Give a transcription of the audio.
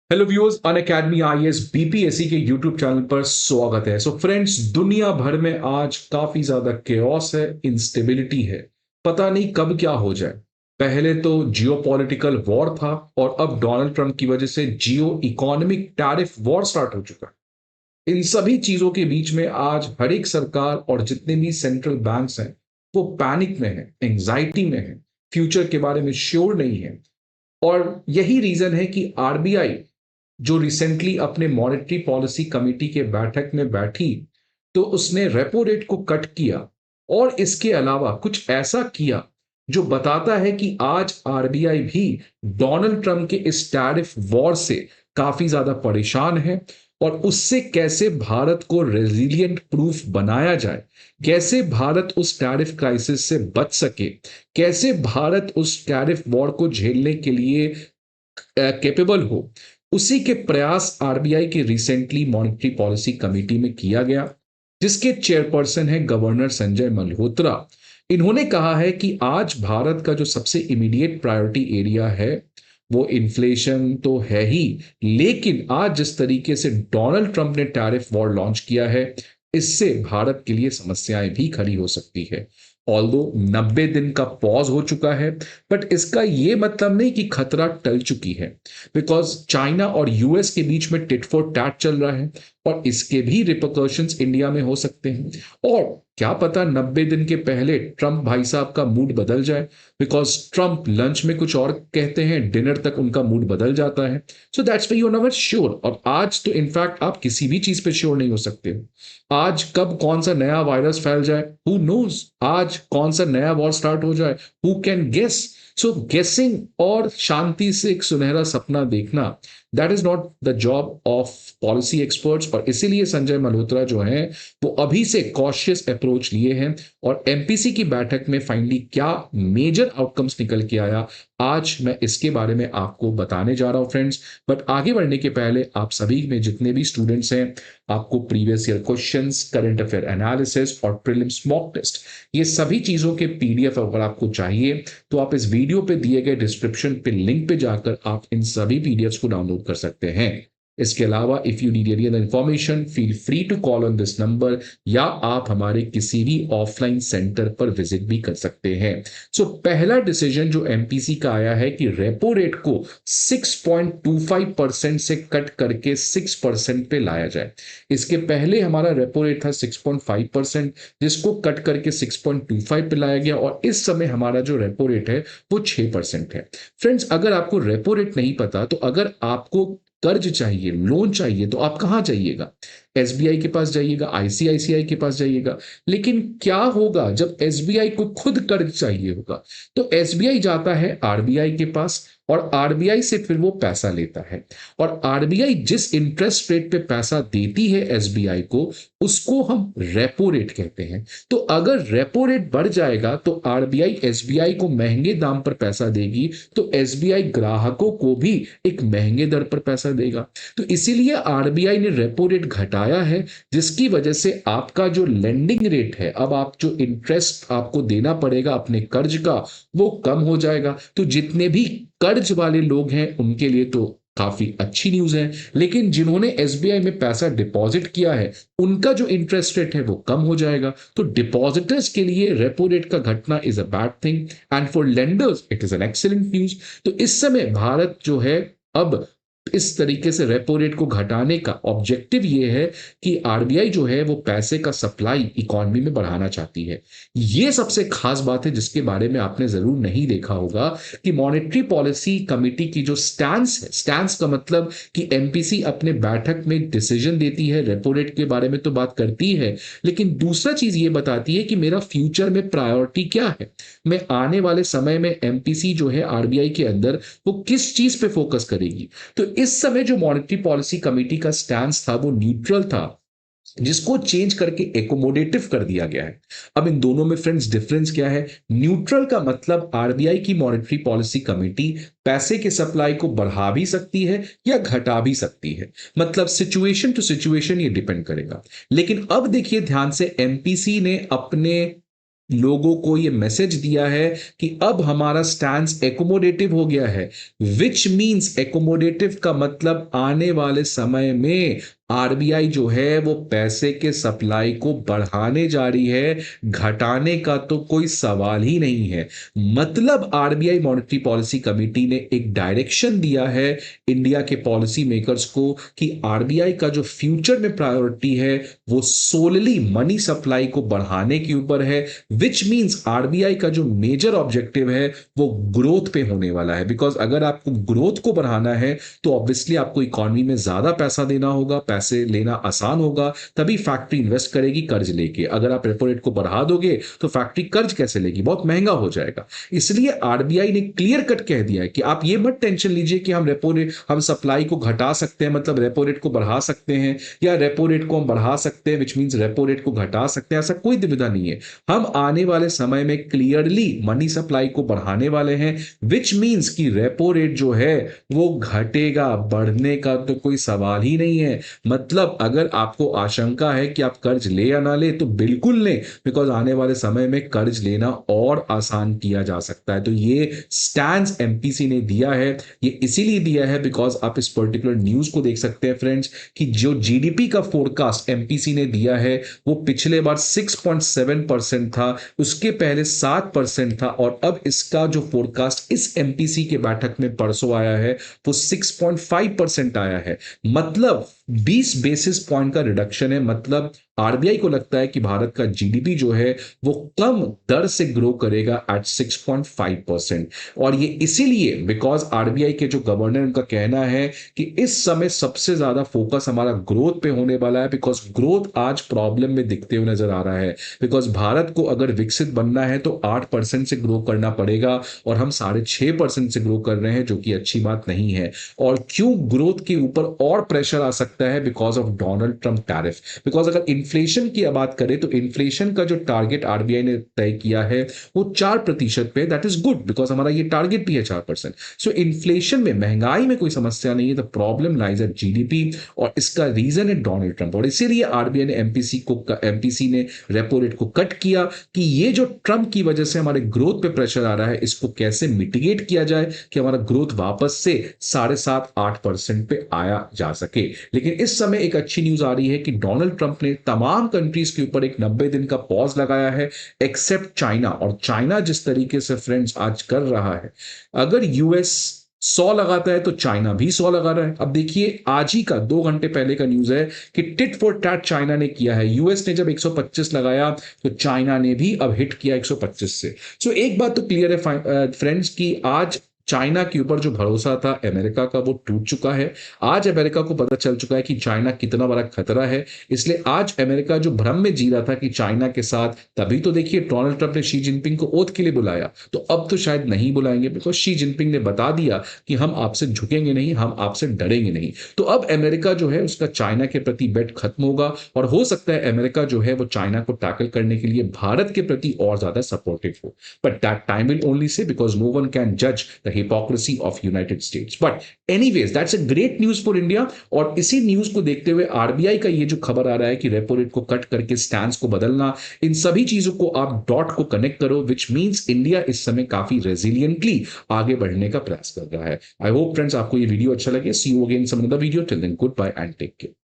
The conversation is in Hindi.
Hello viewers, Unacademy IAS BPSC के यूट्यूब चैनल पर स्वागत है। सो फ्रेंड्स, दुनिया भर में आज काफी ज्यादा केओस है, इंस्टेबिलिटी है। पता नहीं कब क्या हो जाए। पहले तो जियोपॉलिटिकल वॉर था और अब डोनाल्ड ट्रंप की वजह से जियो इकोनॉमिक टैरिफ वॉर स्टार्ट हो चुका है। इन सभी चीजों के बीच में आज हर एक सरकार और जितने भी सेंट्रल बैंक्स हैं वो पैनिक में है, एंजाइटी में है, फ्यूचर के बारे में श्योर नहीं है। और यही रीजन है कि आरबीआई जो रिसेंटली अपने मॉनेटरी पॉलिसी कमेटी के बैठक में बैठी, तो उसने रेपो रेट को कट किया और इसके अलावा कुछ ऐसा किया जो बताता है कि आज आरबीआई भी डोनाल्ड ट्रंप के इस टैरिफ वॉर से काफी ज्यादा परेशान है और उससे कैसे भारत को रेजिलिएंट प्रूफ बनाया जाए, कैसे भारत उस टैरिफ क्राइसिस से बच सके, कैसे भारत उस टैरिफ वॉर को झेलने के लिए कैपेबल हो, उसी के प्रयास आरबीआई की रिसेंटली मॉनेटरी पॉलिसी कमेटी में किया गया, जिसके चेयरपर्सन है गवर्नर संजय मल्होत्रा। इन्होंने कहा है कि आज भारत का जो सबसे इमीडिएट प्रायोरिटी एरिया है वो इन्फ्लेशन तो है ही, लेकिन आज जिस तरीके से डोनाल्ड ट्रंप ने टैरिफ वॉर लॉन्च किया है, इससे भारत के लिए समस्याएं भी खड़ी हो सकती है। ऑल्दो 90 दिन का पॉज हो चुका है, बट इसका यह मतलब नहीं कि खतरा टल चुकी है, बिकॉज चाइना और यूएस के बीच में टिट फॉर टैट चल रहा है और इसके भी रिपरकर्शंस इंडिया में हो सकते हैं। और क्या पता 90 दिन के पहले ट्रंप भाई साहब का मूड बदल जाए, बिकॉज ट्रंप लंच में कुछ और कहते हैं, डिनर तक उनका मूड बदल जाता है। So that's why you are never sure. और आज तो इनफैक्ट आप किसी भी चीज पे श्योर नहीं हो सकते हो। आज कब कौन सा नया वायरस फैल जाए, हु नोज। आज कौन सा नया वॉर स्टार्ट हो जाए, हु कैन गेस। सो गेसिंग और शांति से एक सुनहरा सपना देखना, that is not the job of policy experts. और इसीलिए संजय मल्होत्रा जो है वो अभी से कॉशियस अप्रोच लिए हैं। और एमपीसी की बैठक में फाइनली क्या मेजर आउटकम्स निकल के आया, आज मैं इसके बारे में आपको बताने जा रहा हूं फ्रेंड्स। बट आगे बढ़ने के पहले आप सभी में जितने भी स्टूडेंट्स हैं, आपको previous year questions, current affair analysis और प्रीलिम्स मॉक टेस्ट, ये सभी चीजों के पीडीएफ अगर आपको चाहिए तो आप इस वीडियो पे दिए गए डिस्क्रिप्शन पे लिंक पे जाकर आप इन सभी पीडीएफ्स को डाउनलोड कर सकते हैं। इसके अलावा if you need any other information, feel free to call on this number, या आप हमारे किसी भी ऑफलाइन सेंटर पर विजिट भी कर सकते हैं। सो पहला डिसीजन जो एमपीसी का आया है कि रेपो रेट को 6.25% से कट करके 6% पे लाया जाए। इसके पहले हमारा रेपो रेट था 6.5%, जिसको कट करके 6.25 पे लाया गया और इस समय हमारा जो रेपो रेट है वो 6% है। फ्रेंड्स, अगर आपको रेपो रेट नहीं पता तो अगर आपको कर्ज चाहिए, लोन चाहिए, तो आप कहां जाइएगा? एसबीआई के पास जाइएगा, आईसीआईसीआई के पास जाइएगा। लेकिन क्या होगा जब एसबीआई को खुद कर्ज चाहिए होगा? तो एसबीआई जाता है आरबीआई के पास और आरबीआई से फिर वो पैसा लेता है। और आरबीआई जिस इंटरेस्ट रेट पे पैसा देती है एसबीआई को, उसको हम रेपो रेट कहते हैं। तो अगर रेपो रेट बढ़ जाएगा तो आरबीआई एसबीआई को महंगे दाम पर पैसा देगी, तो एसबीआई ग्राहकों को भी एक महंगे दर पर पैसा देगा। तो इसीलिए आरबीआई ने रेपो रेट घटाया है, जिसकी वजह से आपका जो लेंडिंग रेट है, अब आप जो इंटरेस्ट आपको देना पड़ेगा अपने कर्ज का, वो कम हो जाएगा। तो जितने भी कर्ज वाले लोग हैं उनके लिए तो काफी अच्छी न्यूज है, लेकिन जिन्होंने एसबीआई में पैसा डिपॉजिट किया है उनका जो इंटरेस्ट रेट है वो कम हो जाएगा। तो डिपॉजिटर्स के लिए रेपो रेट का घटना is a bad thing and for lenders it is an excellent news. तो इस समय भारत जो है अब इस तरीके से रेपो रेट को घटाने का ऑब्जेक्टिव ये है कि आरबीआई जो है वो पैसे का सप्लाई इकोनॉमी में बढ़ाना चाहती है। ये सबसे खास बात है जिसके बारे में आपने जरूर नहीं देखा होगा कि मॉनेटरी पॉलिसी कमेटी की जो स्टैंस है, स्टैंस का मतलब कि एमपीसी अपने बैठक में डिसीजन देती है, रेपो रेट के बारे में तो बात करती है, लेकिन दूसरा चीज ये बताती है कि मेरा फ्यूचर में प्रायोरिटी क्या है। मैं आने वाले समय में एमपीसी जो है आरबीआई के अंदर वो किस चीज पे फोकस करेगी। तो इस समय जो मॉनेटरी पॉलिसी कमेटी का स्टैंस था वो न्यूट्रल था, जिसको चेंज करके एकोमोडेटिव कर दिया गया है। अब इन दोनों में फ्रेंड्स डिफरेंस क्या है? न्यूट्रल का मतलब आरबीआई की मॉनेटरी पॉलिसी कमेटी पैसे के सप्लाई को बढ़ा भी सकती है या घटा भी सकती है, मतलब सिचुएशन टू सिचुएशन ये डिपेंड करेगा। लेकिन अब देखिए ध्यान से, एमपीसी ने अपने लोगों को ये मैसेज दिया है कि अब हमारा स्टैंस एकोमोडेटिव हो गया है, विच मींस एकोमोडेटिव का मतलब आने वाले समय में आरबीआई जो है वो पैसे के सप्लाई को बढ़ाने जा रही है, घटाने का तो कोई सवाल ही नहीं है। मतलब आरबीआई मॉनेटरी पॉलिसी कमेटी ने एक डायरेक्शन दिया है इंडिया के पॉलिसी मेकर्स को कि आरबीआई का जो फ्यूचर में प्रायोरिटी है वो सोलली मनी सप्लाई को बढ़ाने के ऊपर है, विच मींस आरबीआई का जो मेजर ऑब्जेक्टिव है वो ग्रोथ पे होने वाला है। बिकॉज अगर आपको ग्रोथ को बढ़ाना है तो ऑब्वियसली आपको इकोनॉमी में ज्यादा पैसा देना होगा, पैसे लेना आसान होगा, तभी फैक्ट्री इन्वेस्ट करेगी कर्ज लेके। अगर आप रेपो रेट को बढ़ा दोगे तो फैक्ट्री कर्ज कैसे लेगी, बहुत महंगा हो जाएगा। इसलिए आरबीआई ने क्लियर कट कह दिया है कि आप ये मत टेंशन लीजिए कि हम रेपो रेट, हम सप्लाई को घटा सकते हैं, मतलब रेपो रेट को बढ़ा सकते हैं, या रेपो रेट को हम बढ़ा सकते हैं विच मींस रेपो रेट को घटा सकते हैं, ऐसा कोई दुविधा नहीं है। हम आने वाले समय में क्लियरली मनी सप्लाई को बढ़ाने वाले हैं, विच मींस कि रेपो रेट जो है वो घटेगा, बढ़ने का तो कोई सवाल ही नहीं है। मतलब अगर आपको आशंका है कि आप कर्ज ले या ना ले तो बिल्कुल लें, बिकॉज आने वाले समय में कर्ज लेना और आसान किया जा सकता है। तो ये स्टैंड एमपीसी ने दिया है, ये इसीलिए दिया है बिकॉज आप इस पर्टिकुलर न्यूज को देख सकते हैं फ्रेंड्स कि जो जीडीपी का फोरकास्ट एमपीसी ने दिया है वो पिछले बार 6.7% था, उसके पहले 7% था, और अब इसका जो फोरकास्ट इस एमपीसी के बैठक में परसों आया है वो 6.5% आया है। मतलब 20 बेसिस पॉइंट का रिडक्शन है। मतलब आरबीआई को लगता है कि भारत का जीडीपी जो है वो कम दर से ग्रो करेगा एट 6.5%। और ये इसीलिए बिकॉज आरबीआई के जो गवर्नर उनका कहना है कि इस समय सबसे ज्यादा फोकस हमारा ग्रोथ पे होने वाला है, बिकॉज ग्रोथ आज प्रॉब्लम में दिखते हुए नजर आ रहा है। बिकॉज भारत को अगर विकसित बनना है तो 8% से ग्रो करना पड़ेगा, और हम 6.5% से ग्रो कर रहे हैं, जो कि अच्छी बात नहीं है। और क्यों ग्रोथ के ऊपर और प्रेशर आ सकता है, because of Donald Trump tariff. Because अगर इन्फ्लेशन की बात करें तो इन्फ्लेशन का जो टारगेट आरबीआई ने तय किया है वो 4% पे, दैट इज गुड बिकॉज हमारा ये टारगेट भी है 4%। सो इन्फ्लेशन में, महंगाई में कोई समस्या नहीं है, the problem lies at GDP, और इसका रीजन है डोनाल्ड ट्रंप। और इसीलिए आरबीआई ने एमपीसी ने रेपो रेट को कट किया कि ये जो ट्रंप की वजह से हमारे ग्रोथ पे प्रेशर आ रहा है इसको कैसे मिटिगेट किया जाए कि हमारा ग्रोथ वापस से 7.5-8% पे आया जा सके। लेकिन इस समय एक अच्छी न्यूज आ रही है कि डोनाल्ड ट्रंप ने तमाम कंट्रीज के ऊपर एक 90 दिन का पॉज लगाया है एक्सेप्ट चाइना। और चाइना जिस तरीके से फ्रेंड्स आज कर रहा है, अगर यूएस 100 लगाता है तो चाइना भी 100 लगा रहा है। अब देखिए आज ही का 2 घंटे पहले का न्यूज है कि टिट फॉर टैट चाइना ने किया है। यूएस ने जब 125 लगाया तो चाइना ने भी अब हिट किया 125 से। सो एक बात तो क्लियर है फ्रेंड्स कि आज चाइना के ऊपर जो भरोसा था अमेरिका का वो टूट चुका है। आज अमेरिका को पता चल चुका है कि चाइना कितना बड़ा खतरा है। इसलिए आज अमेरिका जो भ्रम में जी रहा था कि चाइना के साथ, तभी तो देखिए डोनाल्ड ट्रंप ने शी जिनपिंग को ओथ के लिए बुलाया, तो अब तो शायद नहीं बुलाएंगे बिकॉज शी जिनपिंग ने बता दिया कि हम आपसे झुकेंगे नहीं, हम आपसे डरेंगे नहीं। तो अब अमेरिका जो है उसका चाइना के प्रति बेट खत्म होगा, और हो सकता है अमेरिका जो है वो चाइना को टैकल करने के लिए भारत के प्रति और ज्यादा सपोर्टिव हो। But that time will only say, because no one can जज the hypocrisy of United States. But anyways, that's a great news for India। और इसी न्यूज को देखते हुए आरबीआई का ये जो खबर आ रहा है कि रेपो रेट को कट करके स्टैंस को बदलना, इन सभी चीजों को आप डॉट को कनेक्ट करो, विच मींस इंडिया इस समय काफी रेजिलियंटली आगे बढ़ने का प्रयास कर रहा है। आई होप फ्रेंड्स आपको ये वीडियो अच्छा लगे। See you again some another video, till then goodbye and take care.